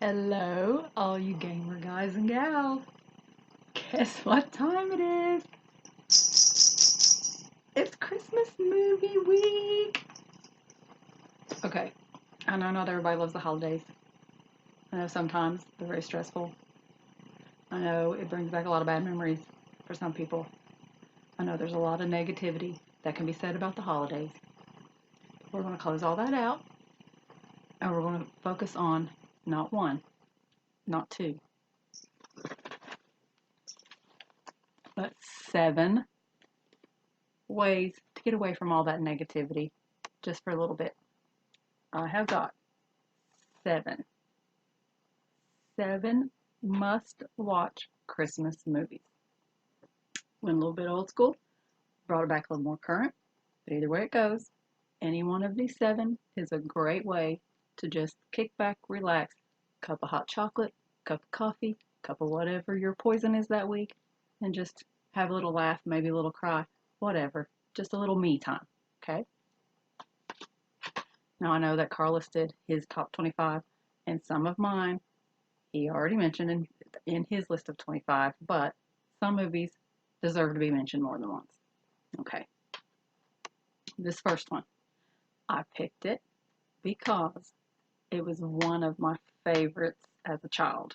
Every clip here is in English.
Hello, all you gamer guys and gals. Guess what time it is? It's Christmas movie week. Okay, I know not everybody loves the holidays. I know sometimes they're very stressful. I know it brings back a lot of bad memories for some people. I know there's a lot of negativity that can be said about the holidays. We're going to close all that out and we're going to focus on not one, not two, but 7 ways to get away from all that negativity just for a little bit. I have got 7 must watch Christmas movies. Went a little bit old school, brought it back a little more current, but either way it goes, any one of these 7 is a great way to just kick back, relax, cup of hot chocolate, cup of coffee, cup of whatever your poison is that week, and just have a little laugh, maybe a little cry, whatever. Just a little me time, okay? Now I know that Carlos did his top 25 and some of mine he already mentioned in his list of 25, but some movies deserve to be mentioned more than once. Okay, this first one, I picked it because it was one of my favorites as a child.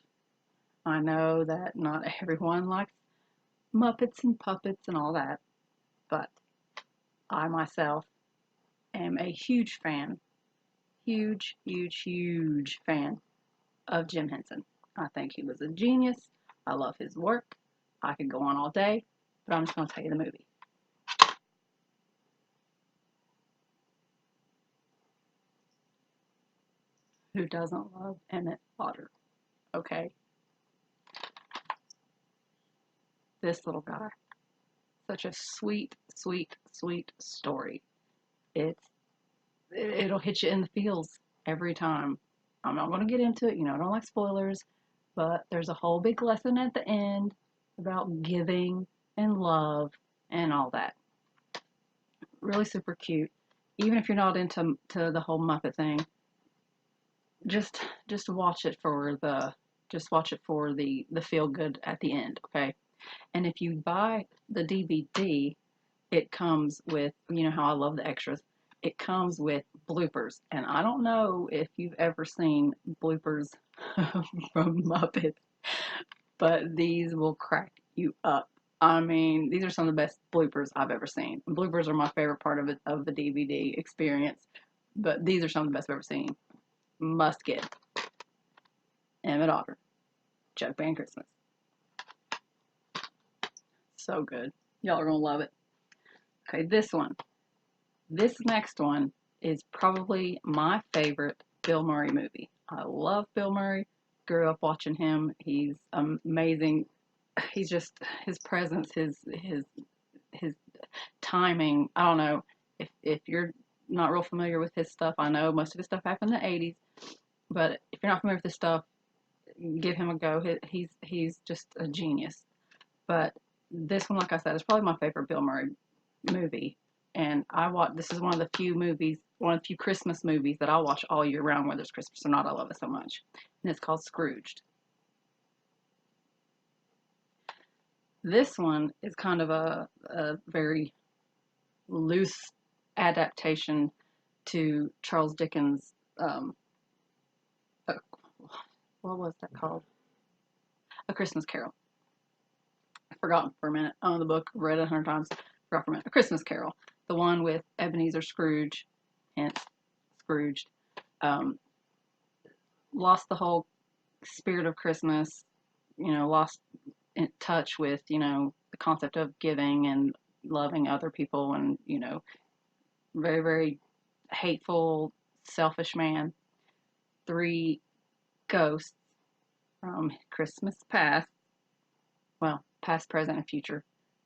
I know that not everyone likes Muppets and puppets and all that, but I myself am a huge fan, huge fan of Jim Henson. I think he was a genius. I love his work. I could go on all day, but I'm just going to tell you the movie. Who doesn't love Emmett Otter? Okay? This little guy. Such a sweet story. It'll hit you in the feels every time. I'm not going to get into it. I don't like spoilers, but there's a whole big lesson at the end about giving and love and all that. Really super cute. Even if you're not into the whole Muppet thing, just watch it for the feel good at the end, okay? And if you buy the DVD, it comes with, how I love the extras. It comes with bloopers, and I don't know if you've ever seen bloopers from Muppet, but these will crack you up. I mean, these are some of the best bloopers I've ever seen. Bloopers are my favorite part of the DVD experience, but these are some of the best I've ever seen. Must get Emmett Otter, Jug Band Christmas. So good. Y'all are gonna love it. Okay, this next one is probably my favorite Bill Murray movie. I love Bill Murray. Grew up watching him. He's amazing. He's just his presence, his timing. I don't know if you're not real familiar with his stuff. I know most of his stuff happened in the 80s, but if you're not familiar with his stuff, give him a go. He's just a genius. But this one, like I said, is probably my favorite Bill Murray movie. And this is one of the few Christmas movies that I watch all year round, whether it's Christmas or not. I love it so much. And it's called Scrooged. This one is kind of a very loose adaptation to Charles Dickens. Uh, what was that called? A Christmas Carol. I've forgotten for a minute. The book, read it 100 times. Forgot for a minute. A Christmas Carol. The one with Ebenezer Scrooge, hence Scrooged. Um, Lost the whole spirit of Christmas, lost in touch with, the concept of giving and loving other people and, very hateful, selfish man. 3 ghosts from Christmas past, well, past, present, and future,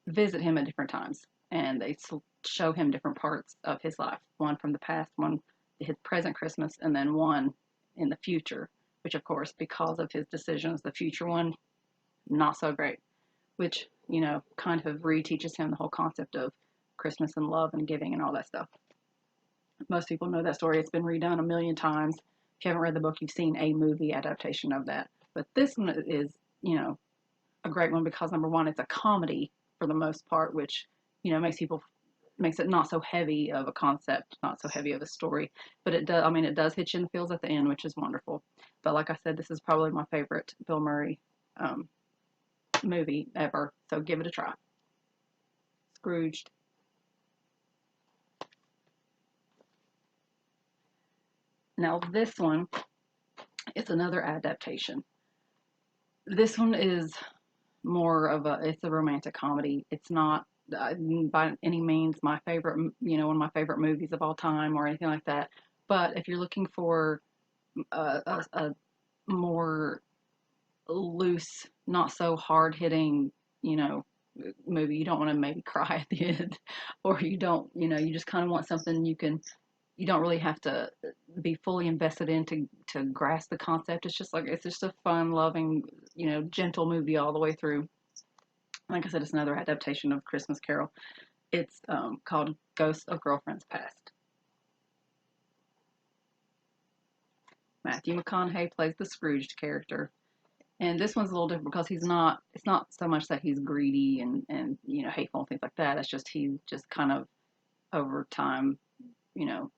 visit him at different times. And they show him different parts of his life. One from the past, one his present Christmas, and then one in the future, which of course, because of his decisions, the future one, not so great, which, kind of reteaches him the whole concept of Christmas and love and giving and all that stuff. Most people know that story. It's been redone a million times. If you haven't read the book, you've seen a movie adaptation of that. But this one is, you know, a great one because number one, it's a comedy for the most part, which, you know, makes it not so heavy of a concept, not so heavy of a story. But it does, I mean, it does hit you in the feels at the end, which is wonderful. But like I said, this is probably my favorite Bill Murray um, movie ever. So give it a try. Scrooged. Now this one is another adaptation. This one is more of it's a romantic comedy. It's not by any means my favorite, you know, one of my favorite movies of all time or anything like that. But if you're looking for a more loose, not so hard hitting, you know, movie, you don't want to maybe cry at the end, or you don't, you know, you just kind of want something you don't really have to be fully invested in to grasp the concept. It's just like it's just a fun, loving, you know, gentle movie all the way through. Like I said, it's another adaptation of Christmas Carol. It's called Ghosts of Girlfriends Past. Matthew McConaughey plays the Scrooged character, and this one's a little different because he's not. It's not so much that he's greedy and you know hateful and things like that. It's just he just kind of over time, you know,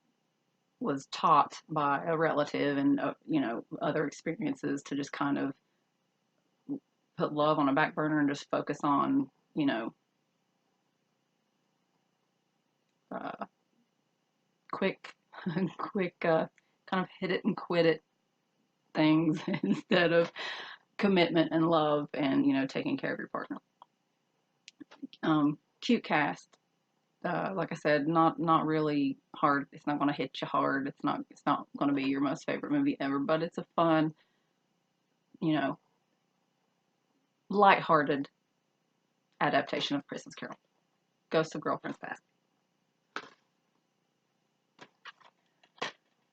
was taught by a relative and you know other experiences to just kind of put love on a back burner and just focus on you know uh, quick quick kind of hit it and quit it things instead of commitment and love and you know taking care of your partner. Cute cast. Like I said, not really hard. It's not going to hit you hard. It's not going to be your most favorite movie ever, but it's a fun, you know, lighthearted adaptation of Christmas Carol. Ghosts of Girlfriends Past.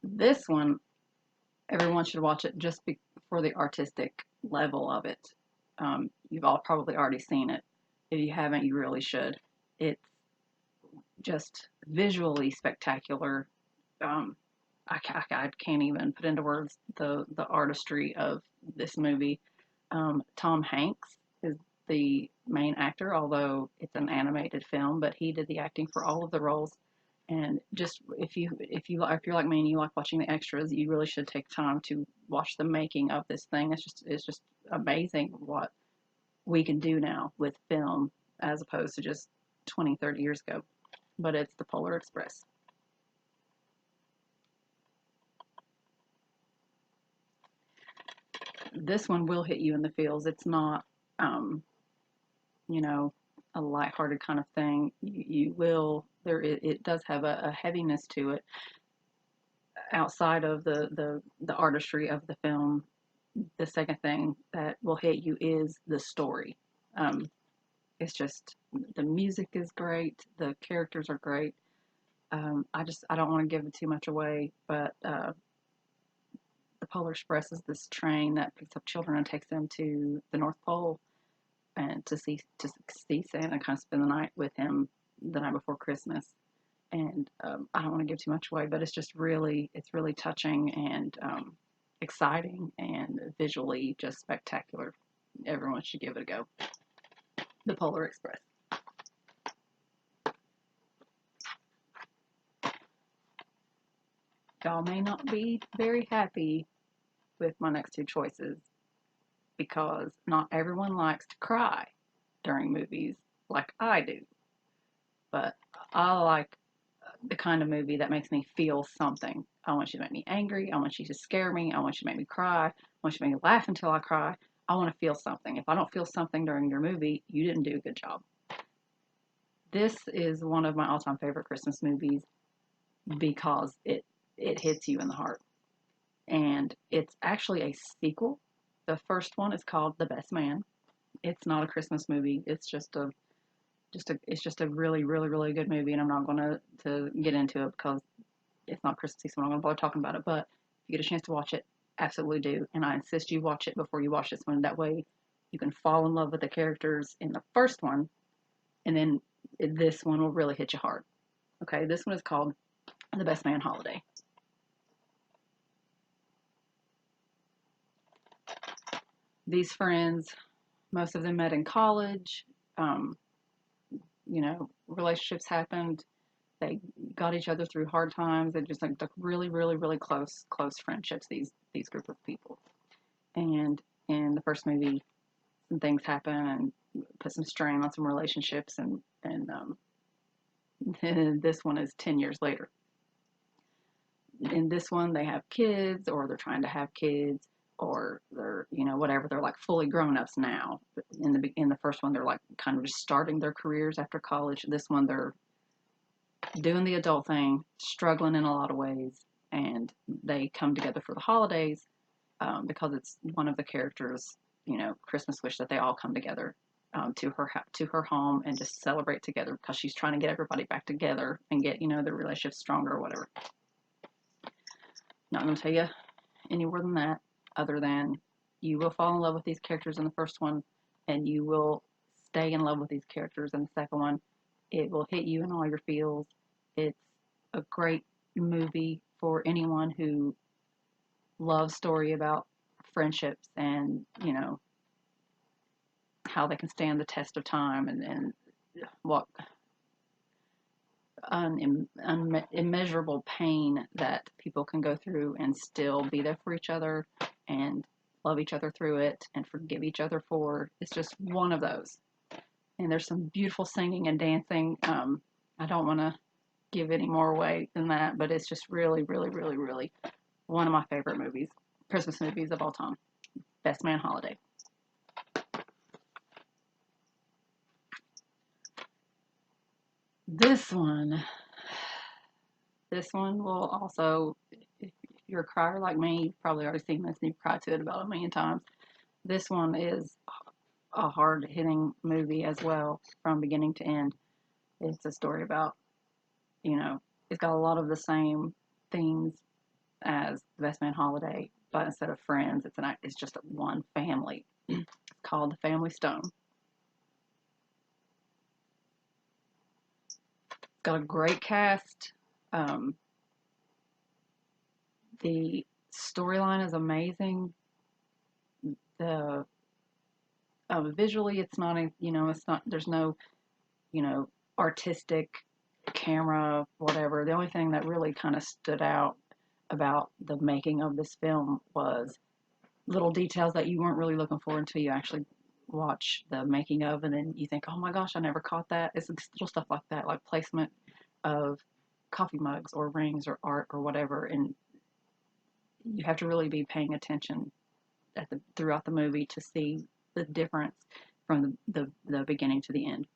This one, everyone should watch it just for the artistic level of it. You've all probably already seen it. If you haven't, you really should. It's just visually spectacular. Um, I can't even put into words the artistry of this movie. Tom Hanks is the main actor, although it's an animated film, but he did the acting for all of the roles. And just if you're like me and you like watching the extras, you really should take time to watch the making of this thing. It's just amazing what we can do now with film as opposed to just 20, 30 years ago. But it's the Polar Express. This one will hit you in the feels. It's not, um, you know, a lighthearted kind of thing. You will it does have a heaviness to it outside of the artistry of the film. The second thing that will hit you is the story. Um, it's just the music is great, the characters are great. I don't want to give it too much away, but the Polar Express is this train that picks up children and takes them to the North Pole and to see Santa, kind of spend the night with him the night before Christmas. And I don't want to give too much away, but it's really touching and exciting and visually just spectacular. Everyone should give it a go. The Polar Express. Y'all may not be very happy with my next two choices because not everyone likes to cry during movies like I do. But I like the kind of movie that makes me feel something. I want you to make me angry. I want you to scare me. I want you to make me cry. I want you to make me laugh until I cry. I want to feel something. If I don't feel something during your movie, you didn't do a good job. This is one of my all-time favorite Christmas movies because it hits you in the heart. And it's actually a sequel. The first one is called The Best Man. It's not a Christmas movie. It's just a really really good movie, and I'm not going to get into it because it's not Christmassy, so I'm not going to bother talking about it. But if you get a chance to watch it, absolutely do. And I insist you watch it before you watch this one. That way, you can fall in love with the characters in the first one, and then this one will really hit you hard. Okay, this one is called The Best Man Holiday. these friends, most of them met in college. Um, Relationships happened. They got each other through hard times. They just like really, really, really close friendships. These group of people. And in the first movie, some things happen and put some strain on some relationships. And this one is 10 years later. In this one, they have kids, or they're trying to have kids, or they're whatever. They're like fully grown ups now. In the first one, they're like kind of just starting their careers after college. This one, they're doing the adult thing, struggling in a lot of ways, and they come together for the holidays, because it's one of the characters' Christmas wish that they all come together, to her home and just celebrate together, because she's trying to get everybody back together and get their relationship stronger or whatever. Not going to tell you any more than that, other than you will fall in love with these characters in the first one, and you will stay in love with these characters in the second one. It will hit you in all your feels. It's a great movie for anyone who loves story about friendships, and how they can stand the test of time, and what immeasurable pain that people can go through and still be there for each other and love each other through it and forgive each other for. It's just one of those. And there's some beautiful singing and dancing. I don't want to give any more away than that, but it's just really, really, really, really one of my favorite movies, Christmas movies of all time. Best Man Holiday. This one will also, if you're a crier like me, you've probably already seen this and you've cried to it about a million times. This one is a hard hitting movie as well, from beginning to end. It's a story about, it's got a lot of the same themes as The Best Man Holiday, but instead of friends, it's just one family. It's called The Family Stone. It's got a great cast. The storyline is amazing. The Visually, it's not it's not, there's no artistic camera whatever. The only thing that really kind of stood out about the making of this film was little details that you weren't really looking for until you actually watch the making of, and then you think, oh my gosh, I never caught that. It's little stuff like that, like placement of coffee mugs or rings or art or whatever, and you have to really be paying attention throughout the movie to see the difference from the beginning to the end.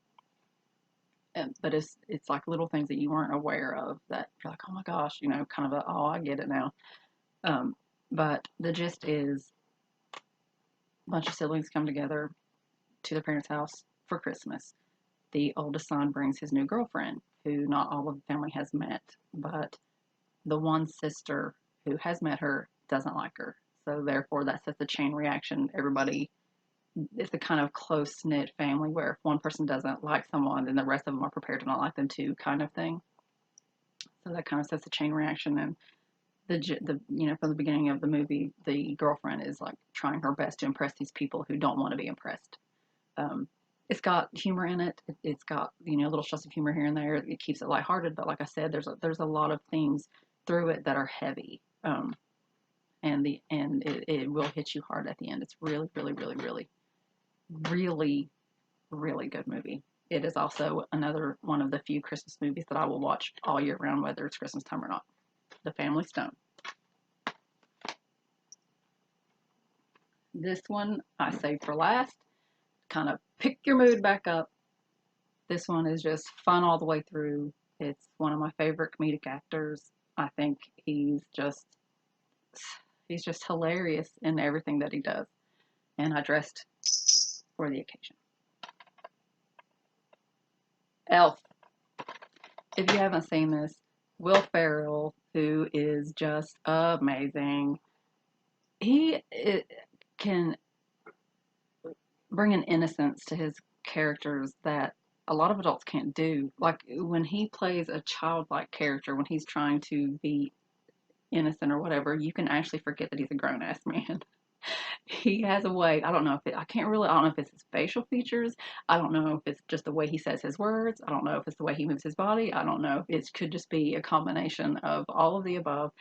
But it's like little things that you weren't aware of that you're like, oh my gosh, kind of oh, I get it now. But the gist is a bunch of siblings come together to their parents' house for Christmas. The oldest son brings his new girlfriend, who not all of the family has met, but the one sister who has met her doesn't like her. So therefore, that sets a chain reaction. Everybody, it's a kind of close knit family where if one person doesn't like someone, then the rest of them are prepared to not like them too, kind of thing. So that kind of sets a chain reaction. And from the beginning of the movie, the girlfriend is like trying her best to impress these people who don't want to be impressed. Um, it's got humor in it. It's got little shots of humor here and there. It keeps it lighthearted, but like I said, there's a lot of themes through it that are heavy. And it will hit you hard at the end. It's really, really, really, really, really, really good movie. It is also another one of the few Christmas movies that I will watch all year round, whether it's Christmas time or not. The Family Stone. This one I saved for last. Kind of pick your mood back up. This one is just fun all the way through. It's one of my favorite comedic actors. I think he's just hilarious in everything that he does. And I dressed for the occasion. Elf. If you haven't seen this, Will Ferrell, who is just amazing, he can bring an innocence to his characters that a lot of adults can't do. Like when he plays a childlike character, when he's trying to be innocent or whatever, you can actually forget that he's a grown ass man. he has a way. I don't know if it, I don't know if it's his facial features. I don't know if it's just the way he says his words. I don't know if it's the way he moves his body. I don't know. It could just be a combination of all of the above.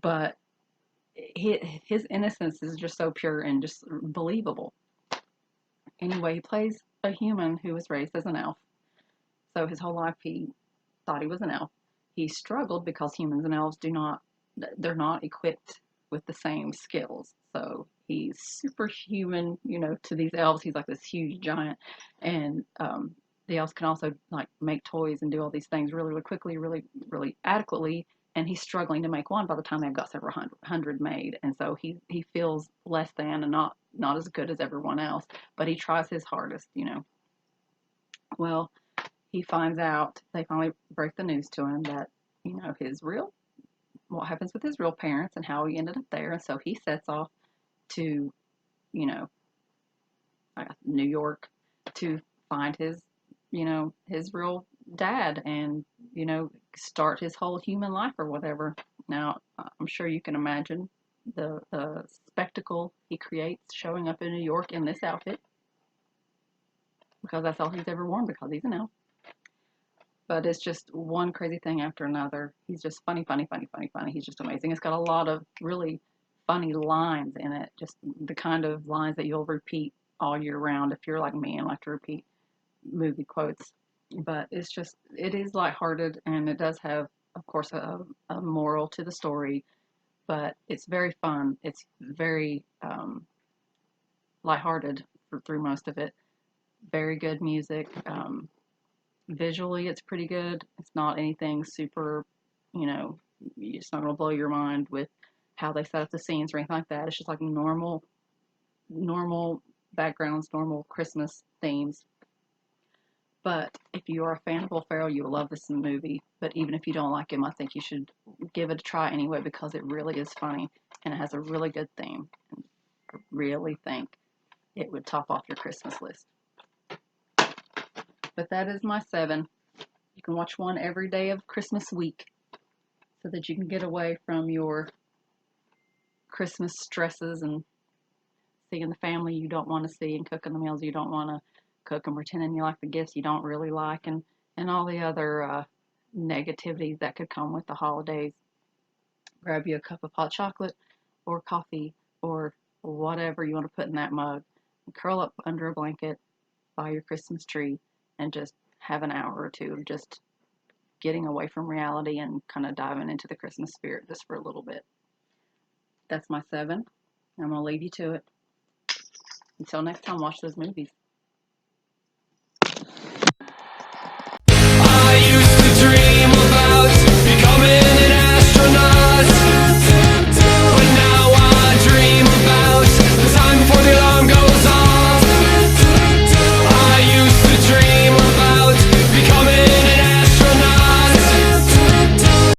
But his innocence is just so pure and just believable. Anyway, he plays a human who was raised as an elf. So his whole life he thought he was an elf. He struggled because humans and elves they're not equipped with the same skills. So he's superhuman, to these elves. He's like this huge giant. And the elves can also like make toys and do all these things really, really quickly, really, really adequately. And he's struggling to make one by the time they've got several hundred made. And so he feels less than and not as good as everyone else, but he tries his hardest. Well, he finds out, they finally break the news to him that, his real, what happens with his real parents and how he ended up there. And so he sets off to, you know, New York to find his real dad and, start his whole human life or whatever. Now, I'm sure you can imagine the spectacle he creates showing up in New York in this outfit because that's all he's ever worn because he's an elf. But it's just one crazy thing after another. He's just funny, funny, funny, funny, funny. He's just amazing. It's got a lot of really funny lines in it, just the kind of lines that you'll repeat all year round if you're like me and like to repeat movie quotes. But it is lighthearted and it does have, of course, a moral to the story, but it's very fun. It's very lighthearted through most of it. Very good music. Visually, it's pretty good. It's not anything super, you know, it's not going to blow your mind with how they set up the scenes or anything like that. It's just like normal backgrounds, normal Christmas themes. But if you are a fan of Will Ferrell, you will love this movie. But even if you don't like him, I think you should give it a try anyway because it really is funny and it has a really good theme. I really think it would top off your Christmas list. But that is my 7. You can watch one every day of Christmas week so that you can get away from your Christmas stresses and seeing the family you don't want to see and cooking the meals you don't want to cook and pretending you like the gifts you don't really like and all the other negativities that could come with the holidays. Grab you a cup of hot chocolate or coffee or whatever you want to put in that mug and curl up under a blanket by your Christmas tree and just have an hour or two of just getting away from reality and kind of diving into the Christmas spirit just for a little bit. That's my 7. I'm going to leave you to it. Until next time, watch those movies.